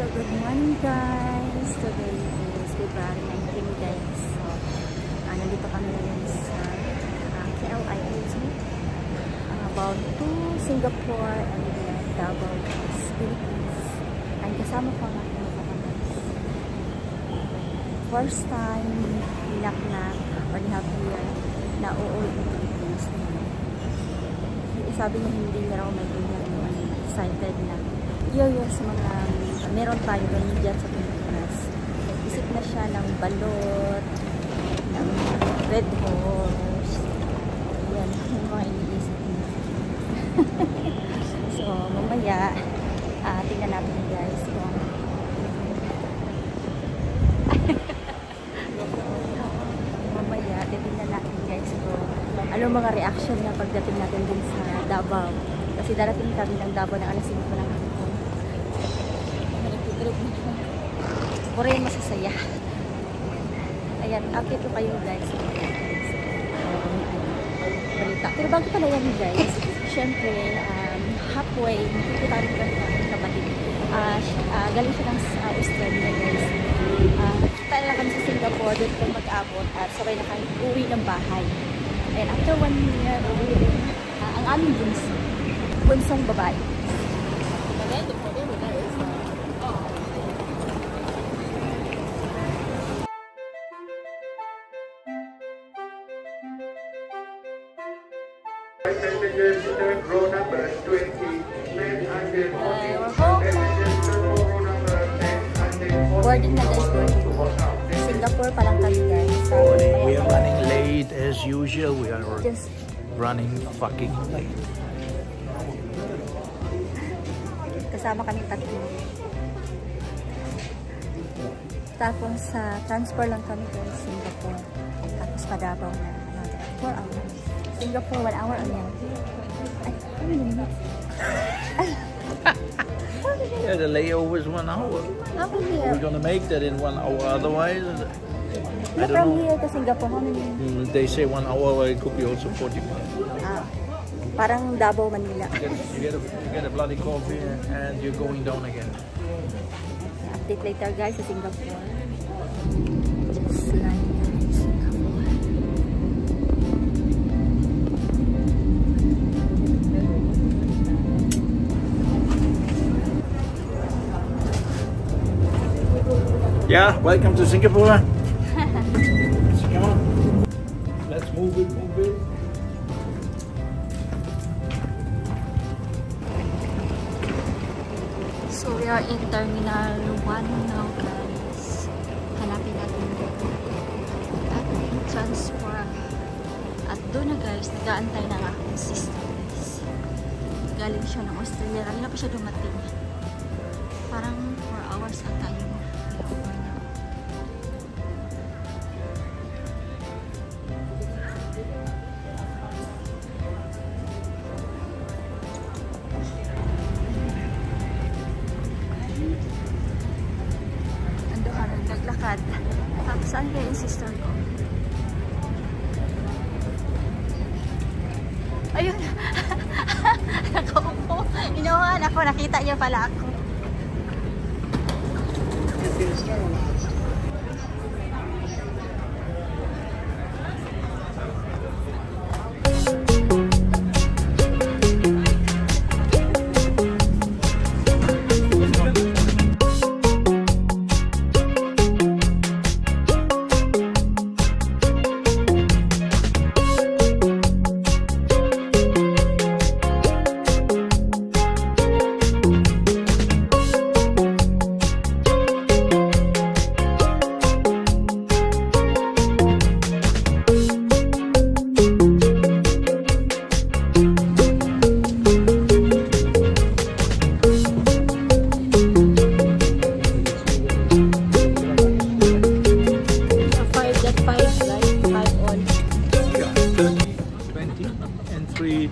So good morning guys. Today is February 19 guys. So nandito kami ngayon sa KLIA about to Singapore and Davao, Philippines. And kasama ko ang aking kapatid. First time ninak or ni-happy na uuwi ng Philippines. Sabi niya hindi niya raw may ganyan, excited na curious mga meron tayo ganyan dyan sa Pilipinas. Isip na siya ng balot, ng red horse. Yan, yung mga iniisip niya. So, mamaya, tingnan natin guys kung mamaya, tingnan natin guys kung ano mga reaction niya pagdating natin din sa Davao. Kasi darating kami ng Davao ng alas 5 ng hapon. Puro yung masasaya. Ayan, update ko kayo guys. Balita. Pero bago pala yan guys, syempre, halfway, nakikita rin ko ng kapatid. Galing siya ng Australia guys. Tayo lang kami sa Singapore, doon kami mag-abot at sabay na kami uwi ng bahay. And after 1 year, uwi rin ang aming bunsong babae. Row number 20, boarding na guys, Singapore pa lang kami guys. We are running late as usual. We are just running fucking late. Kasama kami tatlo. Tapos sa transfer lang kami guys, Singapore. Tapos pa Davao na 4 hours. Singapore 1 hour ang yan. Ay, ano yun? Yeah, the layover is 1 hour. We're gonna make that in 1 hour. Otherwise, I don't from know. here to Singapore, how many? They say 1 hour. It could be also 40 minutes. Parang Davao, Manila. You get a bloody coffee and you're going down again. Update later guys sa Singapore. Just like Singapore. Yeah, welcome to Singapore. Come on. Let's move it, move it. So we are in Terminal 1 now guys. Hanapin natin ating transfer. At doon na guys, nag-aantay na ang aking sister guys. Galing siya ng Australia. Lagi na pa siya dumating. Parang 4 hours at tayo. Saan kaya yung sister ko? Ayun! Nakaupo! Inuhan ako, nakita niya pala ako.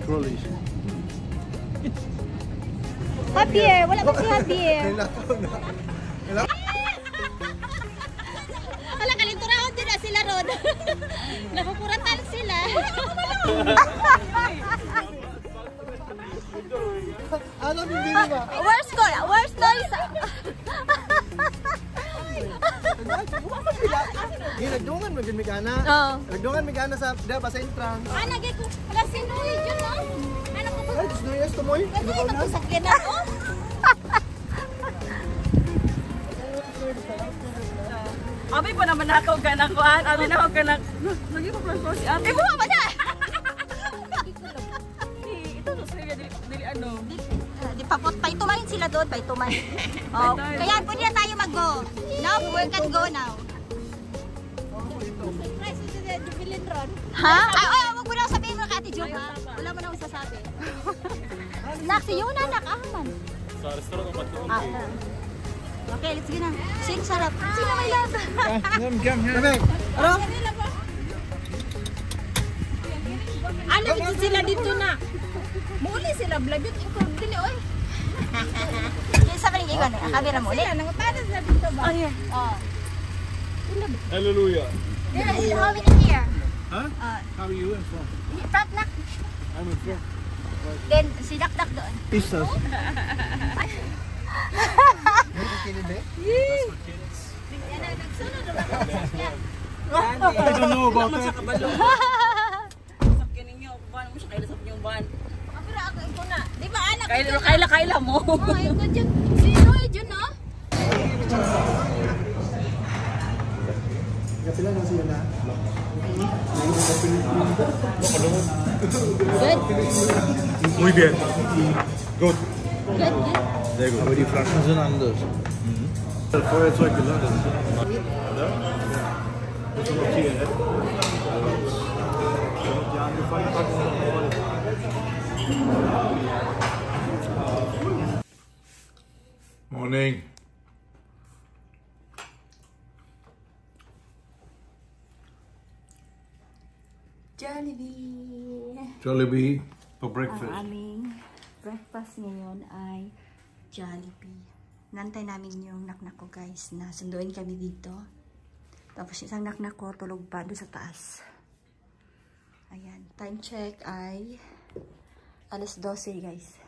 Trolleys. Javier! Wala ba si Javier? Wala, kalinturahan din na sila ron. Nakukuratan sila. Alam hindi ba? Worst noise. Nagdungan mo din mi kana. Oo. Nagdungan mi kana sa da pa sa entrance. Nagay ko. Wala sinuwi dyan, no? Ano ko Ay, just do yes to moy. Ano ito ko sa ako? Abi pa naman ako ganakuan. Abi na ako ganak. Lagi pa plus si Abi. Buha ba na? Ito sa sige dili ano. Di paitumayin sila doon, paitumayin. Oh, kaya pwede na tayo mag-go. Now, we can go now. Ha? Ay, wag mo na sabihin mo kay Ate Jo, ha? Wala mo na akong sasabi. Nak, si Yuna, nakaman. Sa restaurant ko Okay, let's go na. Sing sarap. Sino may lasa? Kami. Ano? Ano dito sila dito na? Muli sila blabit ko dili oy. Yung sa paling iwan, kamera mo ulit. Nangutada sila dito ba? Oh, here. Oh. Hallelujah. There is how many here? Huh? How are you in from? Front nak. I'm in front. Then, si Dak-Dak doon. Pistas. I don't know about that. Sakyan ninyo, paano mo siya kailasap yung van? Pero ako ito na. Di ba anak? Kaila mo. Oh, ito dyan. Sino yun, no? Kapila na sila na. Good. Muy bien. Good. Good, good. There you go. Aber die Flaschen sind anders. Das Feuerzeug geladen. Da? Das ist noch hier, ne? Die angefangen hat, ist noch voll. Morning. Jollibee. Jollibee for Ang breakfast. aming breakfast ngayon ay Jollibee. Nantay namin yung naknak ko guys na sunduin kami dito. Tapos isang naknak ko tulog pa doon sa taas. Ayan. Time check ay alas 12 guys.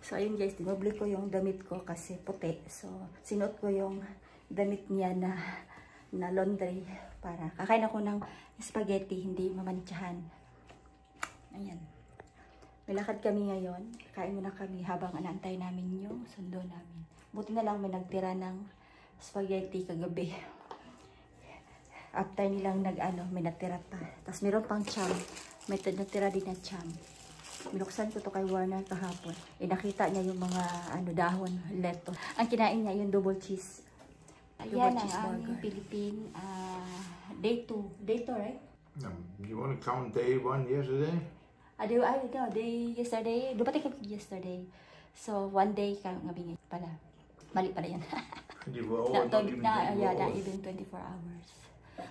So ayun guys, dinobli ko yung damit ko kasi puti. So sinuot ko yung damit niya na laundry para kakain ako ng spaghetti, hindi mamantsahan. Ayan. May lakad kami ngayon. Kain muna kami habang anantay namin yung sundo namin. Buti na lang may nagtira ng spaghetti kagabi. After nilang may natira pa. Tapos meron pang cham. May natira din na cham. Binuksan ko to kay Warner kahapon. Nakita niya yung mga dahon, lettuce. Ang kinain niya yung double cheese. Ayan ang aming Philippine day 2. Day 2, right? You want to count day 1 yesterday? Yesterday. Dumating kami yesterday. So, 1 day kang ngabingin pala. Mali pala yan. Not even 24 hours.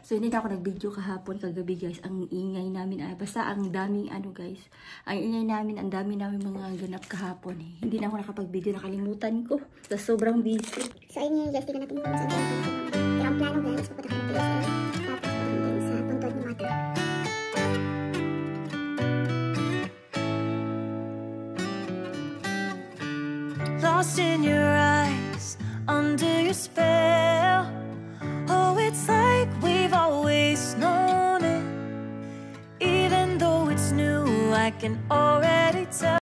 So, hindi na ako nag-video kahapon, kagabi guys. Ang ingay namin, basta ang daming guys. Ang ingay namin, ang dami namin mga ganap kahapon eh. Hindi na ako nakapag-video, nakalimutan ko. So, sobrang busy. So, ayun yung yesterday natin kung saan tayo. Pero ang plano guys, pupunta kami sa PSL. Tapos pupunta sa Puntod ng Mata. Lost in your eyes, under your spell. Oh, it's like we've always known it. Even though it's new, I can already tell.